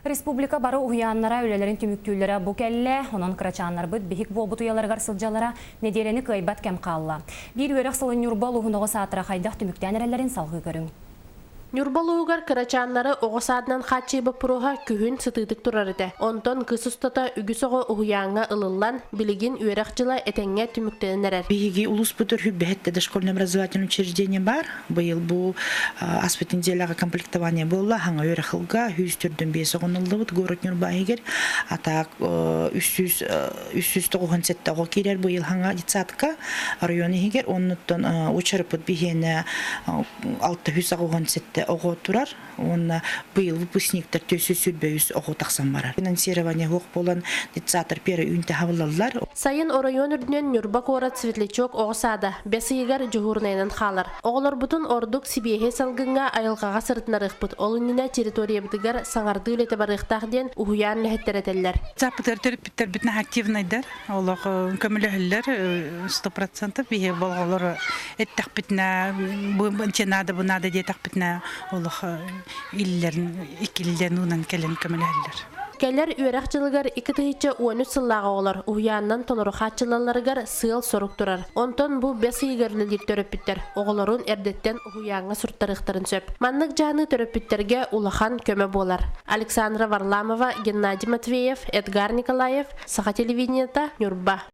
Республика бары уяннара үлелерин түмүктүүлөрө бу келле, онон кырачааннар быт бихик бобут уяларыгар сылжалара неделени кыйбат кем калла. Бир өрөк сылын Нюрбал угунога саатыра хайдах түмүктәнерелерин салгы көрүң. Нюрбалуугар кырачааннары оҕосаадынан хатчыйбы пуруха күһүн сытыытык турар ите. Онтон кысустата үгүсөҕө уһуяаңа ылыллан билигин үөрэх жыла этеңҥэ түмүктэнерер. Биһиги улус бутур хүббэхэтте дошкольное образовательное учреждение бар. Быйыл бу аспыт неделяга комплектование болла. Хаңа үөрэх-ылга 100 бес оҕоныллыбыт город Нюрбаигер. Атаак 397 оҕо кирер быйыл хаңа детсадка районы хигер. Оннуттан учарыпыт бихене 600 оҕонсетте оҕо турар. Онна быйыл выпускниктер төсүсүлбөйүс оҕо тахсан барар. Финансирование хук болан детсатыр пері үнте хавылаллар. Сайын орайон үрдүнен Нюрба корат Светлячок оҕосаада бесыйгар жуһурнайнан халар. Оҕолор бутун ордук сибиэхе салгынга айылгаға сыртнарыхпыт. Олуннина территория бытыгар саңарды үлете барыхтах ден уһуян лехеттеретеллер. Запытыр терапевттер битне активнайдар. Олох көмөлөһүллөр 100% бие болголор эттак битне бу надо бу надо детак битне олох иллерин икилден унан келен көмөлөһүллөр. Келлер үөрэх жылыгар 2-13 сыллаға олар уһуяннан тонорухатчылаларыгар сыл сорук турар. Онтон бу бесыйгарлылыр төрөппиттер. Оголорун эрдеттен уһуяңа сурттарыктарын сөп. Маннык жаны төрөппиттерге улахан көмө болар. Александра Варламова, Геннадий Матвеев, Эдгар Николаев, Саха телевидениета, Нюрба.